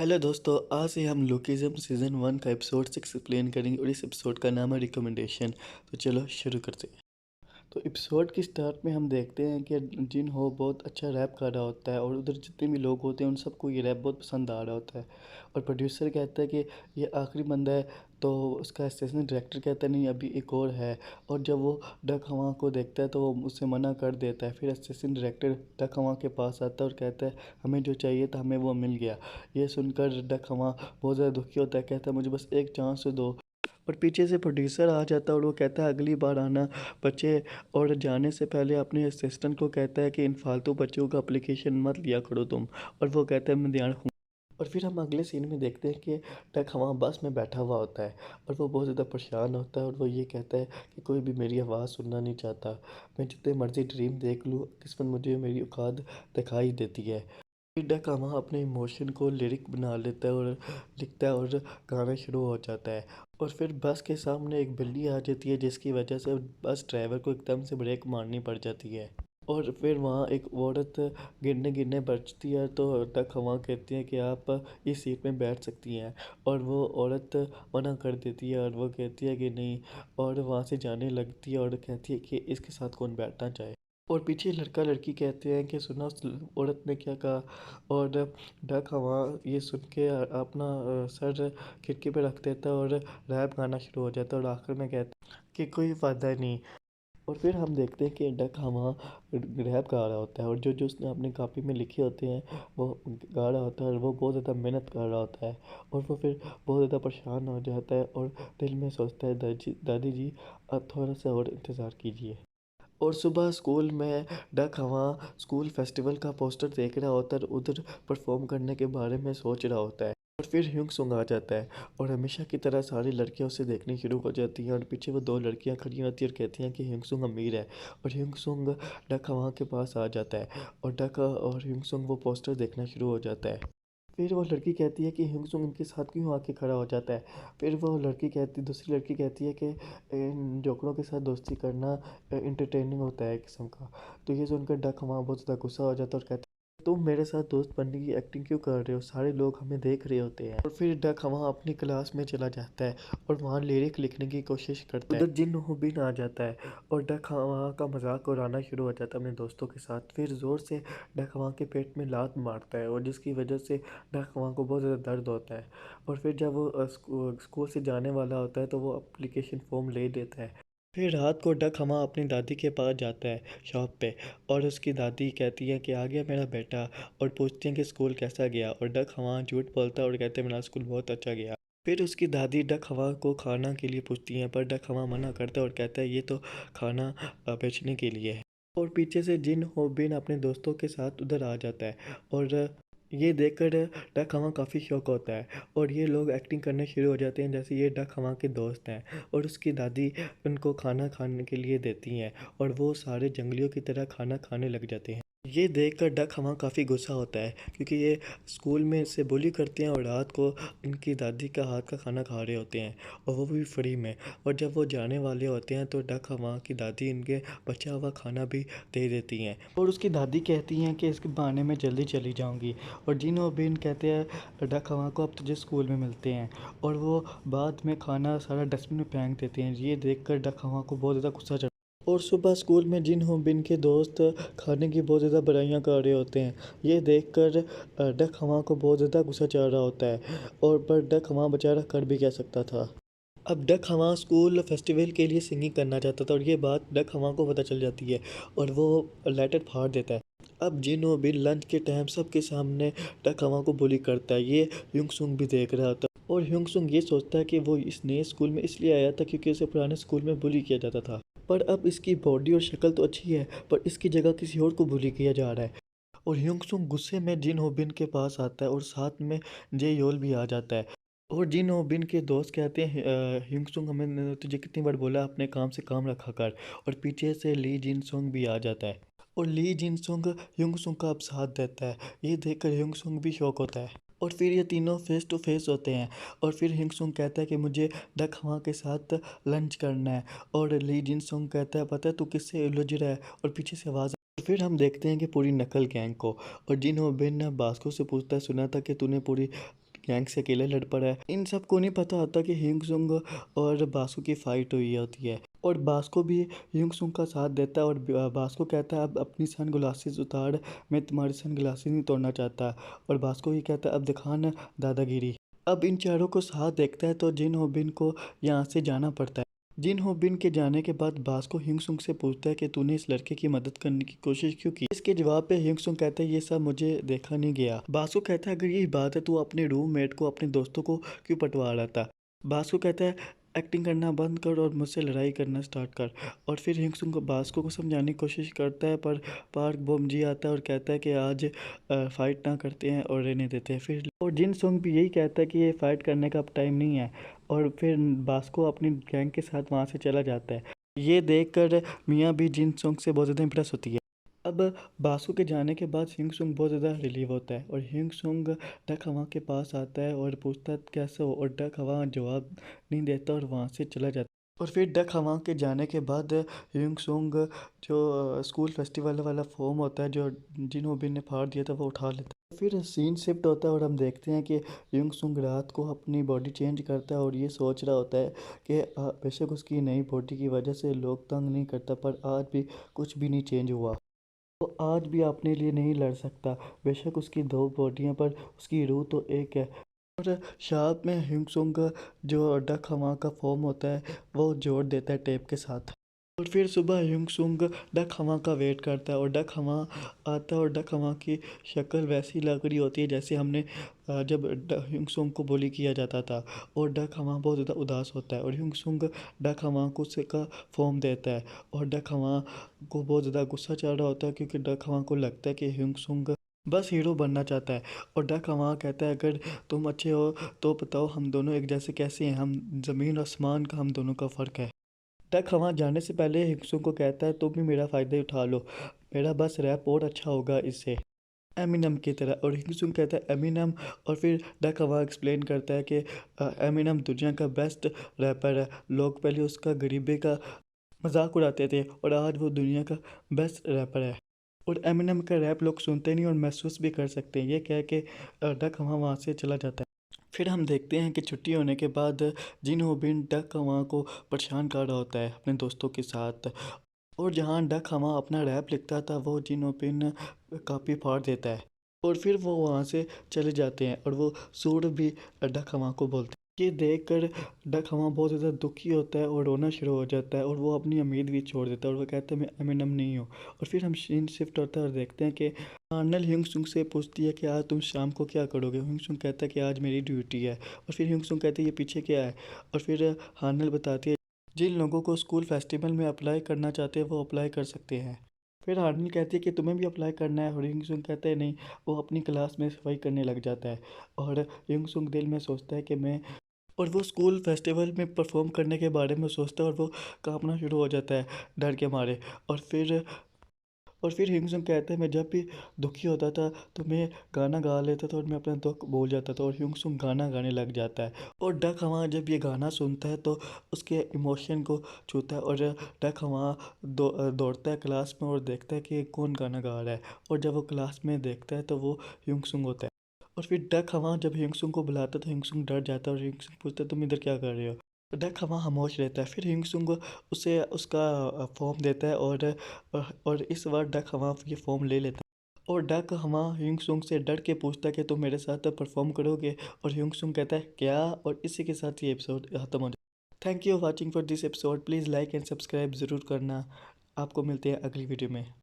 Hello दोस्तों, आज से हम लोकिज़म सीज़न 1 का एपिसोड 6 एक्सप्लेन करेंगे और इस एपिसोड का नाम है रिकमेंडेशन। तो चलो शुरू करते हैं। तो एपिसोड की स्टार्ट में हम देखते हैं कि जिन हो बहुत अच्छा रैप कर रहा होता है और उधर जितने भी लोग होते हैं उन सबको ये रैप बहुत पसंद आ रहा होता है। और प्रोड्यूसर कहता है कि ये आखिरी बंदा है। तो उसका असिस्टेंट डायरेक्टर कहता है नहीं, अभी एक और है। और जब वो डक हवा को देखता है तो वो उससे मना कर देता है। फिर असिस्टेंट डायरेक्टर डक हवा के पास आता है और कहता है हमें जो चाहिए था हमें वो मिल गया। ये सुनकर डक हवा बहुत ज़्यादा दुखी होता है, कहता है मुझे बस एक चांस दो। और पीछे से प्रोड्यूसर आ जाता है और वो कहता है अगली बार आना बच्चे। और जाने से पहले अपने असिस्टेंट को कहता है कि इन फालतू बच्चों का एप्लीकेशन मत लिया करो तुम। और वो कहता है मैं ध्यान रखूँगा। और फिर हम अगले सीन में देखते हैं कि टक हवा बस में बैठा हुआ होता है और वो बहुत ज़्यादा परेशान होता है और वो ये कहता है कि कोई भी मेरी आवाज़ सुनना नहीं चाहता। मैं जितने मर्जी ड्रीम देख लूँ, किस्मत मुझे मेरी औकात दिखाई देती है। फिर डक हवा अपने इमोशन को लिरिक बना लेता है और लिखता है और गाना शुरू हो जाता है। और फिर बस के सामने एक बिल्ली आ जाती है जिसकी वजह से बस ड्राइवर को एकदम से ब्रेक मारनी पड़ जाती है। और फिर वहाँ एक औरत गिरने गिरने बचती है तो डक हवा कहती है कि आप इस सीट में बैठ सकती हैं। और वो औरत मना कर देती है और वो कहती है कि नहीं, और वहाँ से जाने लगती है और कहती है कि इसके साथ कौन बैठना चाहे। और पीछे लड़का लड़की कहते हैं कि सुना उस औरत ने क्या कहा। और डक हवा ये सुन के अपना सर खिड़की पे रख देता है और रैप गाना शुरू हो जाता है और आखिर में कहता है कि कोई फ़ायदा नहीं। और फिर हम देखते हैं कि डक हवा रैप गा रहा होता है और जो जो उसने अपनी कॉपी में लिखे होते हैं वो गा रहा होता है और वो बहुत ज़्यादा मेहनत कर रहा होता है। और वो फिर बहुत ज़्यादा परेशान हो जाता है और दिल में सोचता है दादी दादी जी, अब थोड़ा सा और इंतज़ार कीजिए। और सुबह स्कूल में डक हवा स्कूल फेस्टिवल का पोस्टर देख रहा होता है और उधर परफॉर्म करने के बारे में सोच रहा होता है। और फिर ह्यूंग सुंग आ जाता है और हमेशा की तरह सारी लड़कियां उसे देखनी शुरू हो जाती हैं और पीछे वो दो लड़कियां खड़ी होती हैं और कहती हैं कि ह्यूंग सुंग अमीर है। और ह्यूंग सुंग डक हवा के पास आ जाता है और डक और ह्यूंग सुंग वो पोस्टर देखना शुरू हो जाता है। फिर वो लड़की कहती है कि ह्यूंग सुंग उनके साथ क्यों आके खड़ा हो जाता है। फिर वो लड़की कहती दूसरी लड़की कहती है कि इन जोकरों के साथ दोस्ती करना इंटरटेनिंग होता है एक किस्म का। तो ये सुनकर डक हमारा बहुत ज़्यादा गुस्सा हो जाता है और कहता है तुम मेरे साथ दोस्त बनने की एक्टिंग क्यों कर रहे हो, सारे लोग हमें देख रहे होते हैं। और फिर डक हवा अपनी क्लास में चला जाता है और वहाँ लिरिक लिखने की कोशिश करता है। उधर जिन होबिन आ जाता है और डक हवा का मजाक उड़ाना शुरू हो जाता है अपने दोस्तों के साथ। फिर ज़ोर से डक हवा के पेट में लात मारता है और जिसकी वजह से डक हवा को बहुत ज़्यादा दर्द होता है। और फिर जब वो स्कूल से जाने वाला होता है तो वो एप्लीकेशन फॉर्म ले लेता है। फिर रात को डक हमा अपनी दादी के पास जाता है शॉप पे। और उसकी दादी कहती है कि आ गया मेरा बेटा। और पूछती है कि स्कूल कैसा गया और डक हमा झूठ बोलता है और कहते हैं मेरा स्कूल बहुत अच्छा गया। फिर उसकी दादी डक हवा को खाना के लिए पूछती हैं पर डक हवा मना करता है और कहता है ये तो खाना बेचने के लिए है। और पीछे से जिन हो बिन अपने दोस्तों के साथ उधर आ जाता है और ये देखकर डक हवा काफ़ी शौक होता है और ये लोग एक्टिंग करने शुरू हो जाते हैं जैसे ये डक हवा के दोस्त हैं। और उसकी दादी उनको खाना खाने के लिए देती हैं और वो सारे जंगलियों की तरह खाना खाने लग जाते हैं। ये देखकर डक हवा काफ़ी गुस्सा होता है क्योंकि ये स्कूल में इससे बुली करते हैं और रात को इनकी दादी का हाथ का खाना खा रहे होते हैं और वो भी फ्री में। और जब वो जाने वाले होते हैं तो डक हवा की दादी इनके बचा हुआ खाना भी दे देती हैं और उसकी दादी कहती हैं कि इसके बहाने में जल्दी चली जाऊंगी। और जिन बिन कहते हैं डक हवा को अब तुझे स्कूल में मिलते हैं। और वो बाद में खाना सारा डस्टबिन में फेंक देते हैं। ये देखकर डक हवा को बहुत ज़्यादा गुस्सा चढ़। और सुबह स्कूल में जिन हो बिन के दोस्त खाने की बहुत ज़्यादा बुराइयां कर रहे होते हैं। ये देखकर डक हवा को बहुत ज़्यादा गुस्सा चढ़ रहा होता है। और पर डक हवा बेचारा कर भी क्या सकता था। अब डक हवा स्कूल फेस्टिवल के लिए सिंगिंग करना चाहता था और ये बात डक हवा को पता चल जाती है और वो लेटर फाड़ देता है। अब जिनो भी लंच के टाइम सबके सामने डक हवा को बुली करता है। ये ह्यूंग सुंग भी देख रहा था और ह्यूंग सुंग ये सोचता है कि वो इस नए स्कूल में इसलिए आया था क्योंकि उसे पुराने स्कूल में बुली किया जाता था। पर अब इसकी बॉडी और शक्ल तो अच्छी है पर इसकी जगह किसी और को बुली किया जा रहा है। और ह्यूंग सुंग गुस्से में जिन होबिन के पास आता है और साथ में जे योल भी आ जाता है। और जिन होबिन के दोस्त कहते हैं ह्यूंग सुंग हमें तुझे कितनी बार बोला अपने काम से काम रखा कर। और पीछे से ली जिन सुंग भी आ जाता है और ली जिन सुंग ह्यूंग सुंग का अब साथ देता है। ये देखकर ह्यूंग सुंग भी शौक होता है और फिर ये तीनों फेस टू फेस होते हैं। और फिर ह्यूंग सुंग कहता है कि मुझे डक हवा के साथ लंच करना है। और ली जिन सुंग कहता है पता है तू किससे उलझ रहा है। और पीछे से आवाज़। फिर हम देखते हैं कि पूरी नकल गैंग को। और जिन बिन बास्को से पूछता है सुना था कि तूने पूरी गैंग से अकेले लड़ पड़ा है। इन सबको नहीं पता होता कि हिंग सुंग और बासु की फाइट हुई होती है और बास्को भी हिंग सुंग का साथ देता है और बास्को कहता है अब अपनी सन ग्लासेस उतार, मैं तुम्हारी सन ग्लासेस नहीं तोड़ना चाहता। और बास्को ही कहता है अब दिखा ना दादागिरी। अब इन चारों को साथ देखता है तो जिन हो बिन को यहाँ से जाना पड़ता है। जिन हो बिन के जाने के बाद बास्को हिंग सुंग से पूछता है कि तूने इस लड़के की मदद करने की कोशिश क्यों की। इसके जवाब पे हिंग सुंग कहता है ये सब मुझे देखा नहीं गया। बास्को कहता है अगर यही बात है तू अपने रूममेट को अपने दोस्तों को क्यों पटवा रहा था। बास्को कहता है एक्टिंग करना बंद कर और मुझसे लड़ाई करना स्टार्ट कर। और फिर हिंग सुंग को बास्को को समझाने की कोशिश करता है पर पार्क बोमजी आता है और कहता है कि आज फाइट ना करते हैं और रहने देते हैं। फिर और जिन सुंग भी यही कहता है कि ये फाइट करने का अब टाइम नहीं है और फिर बास्को अपनी गैंग के साथ वहाँ से चला जाता है। ये देखकर मियाँ भी जिन सुंग से बहुत ज़्यादा इंप्रेस होती है। अब बासु के जाने के बाद हिंग सुंग बहुत ज़्यादा रिलीव होता है और हिंग सुंग डक हवा के पास आता है और पूछता है कैसे हो, और डक हवा जवाब नहीं देता और वहाँ से चला जाता है। और फिर डक हवा के जाने के बाद हिंग सुंग जो स्कूल फेस्टिवल वाला फॉर्म होता है जो जिन होबिन ने फाड़ दिया था वो उठा लेता है। फिर सीन शिफ्ट होता है और हम देखते हैं कि हिंग सुंग रात को अपनी बॉडी चेंज करता है और ये सोच रहा होता है कि बेशक उसकी नई बॉडी की वजह से लोग तंग नहीं करता पर आज भी कुछ भी नहीं चेंज हुआ। वो आज भी अपने लिए नहीं लड़ सकता, बेशक उसकी दो बॉडियां पर उसकी रूह तो एक है। और शाद में हिंगसुंग जो डक हवा का फॉर्म होता है वो जोड़ देता है टेप के साथ। और फिर सुबह हिंगसुंग डक हवा का वेट करता है और डक हवा आता है और डक हवा की शक्ल वैसी लग रही होती है जैसे हमने जब हिंगसुंग को bully किया जाता था। और डक हवा बहुत ज़्यादा उदास होता है और हिंगसुंग डक हवा को का फॉर्म देता है और डक हवा को बहुत ज़्यादा गुस्सा चढ़ रहा होता है क्योंकि डक हवा को लगता है कि हिंगसुंग बस हीरो बनना चाहता है। और डक हवा कहता है अगर तुम अच्छे हो तो बताओ हम दोनों एक जैसे कैसे हैं, हम ज़मीन और आसमान का हम दोनों का फ़र्क है। डक हवा जाने से पहले हिंगसुंग को कहता है तुम भी मेरा फ़ायदा उठा लो, मेरा बस रैप और अच्छा होगा इससे, एमिनम की तरह। और हिंगसुंग कहता है एमिनम। और फिर डक हवा एक्सप्लेन करता है कि एमिनम दुनिया का बेस्ट रैपर है, लोग पहले उसका गरीबी का मजाक उड़ाते थे और आज वो दुनिया का बेस्ट रैपर है। और एमिनम का रैप लोग सुनते नहीं और महसूस भी कर सकते हैं। ये कह के डक हवा वहाँ से चला जाता है। फिर हम देखते हैं कि छुट्टी होने के बाद जिन हो बिन डक हवा को परेशान कर रहा होता है अपने दोस्तों के साथ। और जहाँ डक हवा अपना रैप लिखता था वो जिन हो बिन कापी फाड़ देता है और फिर वो वहाँ से चले जाते हैं और वो सूर भी डक हवा को बोलते हैं। ये देखकर डक हवा बहुत ज़्यादा दुखी होता है और रोना शुरू हो जाता है और वो अपनी उम्मीद भी छोड़ देता है और वो कहता है मैं एमिनम नहीं हूँ। और फिर हम सीन शिफ्ट होता है और देखते हैं कि अर्नल हिंगसुंग से पूछती है कि आज तुम शाम को क्या करोगे। हिंगसुंग कहता है कि आज मेरी ड्यूटी है। और फिर हिंगसुंग कहती है ये पीछे क्या है। और फिर हार्नल बताती है जिन लोगों को स्कूल फेस्टिवल में अप्लाई करना चाहते हैं वो अप्लाई कर सकते हैं। फिर हार्नल कहती है कि तुम्हें भी अप्लाई करना है और हिंगसुंग कहता है नहीं। वो अपनी क्लास में सफाई करने लग जाता है और हिंगसुंग दिल में सोचता है कि मैं, और वो स्कूल फेस्टिवल में परफॉर्म करने के बारे में सोचता है और वो कांपना शुरू हो जाता है डर के मारे। और फिर हिंगसुंग कहता है मैं जब भी दुखी होता था तो मैं गाना गा लेता था और मैं अपना दुख भूल जाता था। और हिंगसुंग गाना गाने लग जाता है और डक हवा जब ये गाना सुनता है तो उसके इमोशन को छूता है और डक हवा दौड़ता है क्लास में और देखता है कि कौन गाना गा रहा है। और जब वो क्लास में देखता है तो वो हिंगसुंग होता है। और फिर डक हवा जब हिंगसुंग को बुलाता है तो हिंगसुंग डर जाता है और हिंगसुंग पूछता है तुम इधर क्या कर रहे हो। तो डक हवा खामोश रहता है। फिर हिंगसुंग उसे उसका फॉर्म देता है और इस बार डक हवा ये फॉर्म ले लेता है। और डक हवा हिंगसुंग से डर के पूछता है कि तुम मेरे साथ परफॉर्म करोगे। और हिंगसुंग कहता है क्या। और इसी के साथ ये एपिसोड खत्म हो जाता है। Thank you watching for this episode, please like and subscribe ज़रूर करना। आपको मिलते हैं अगली वीडियो में।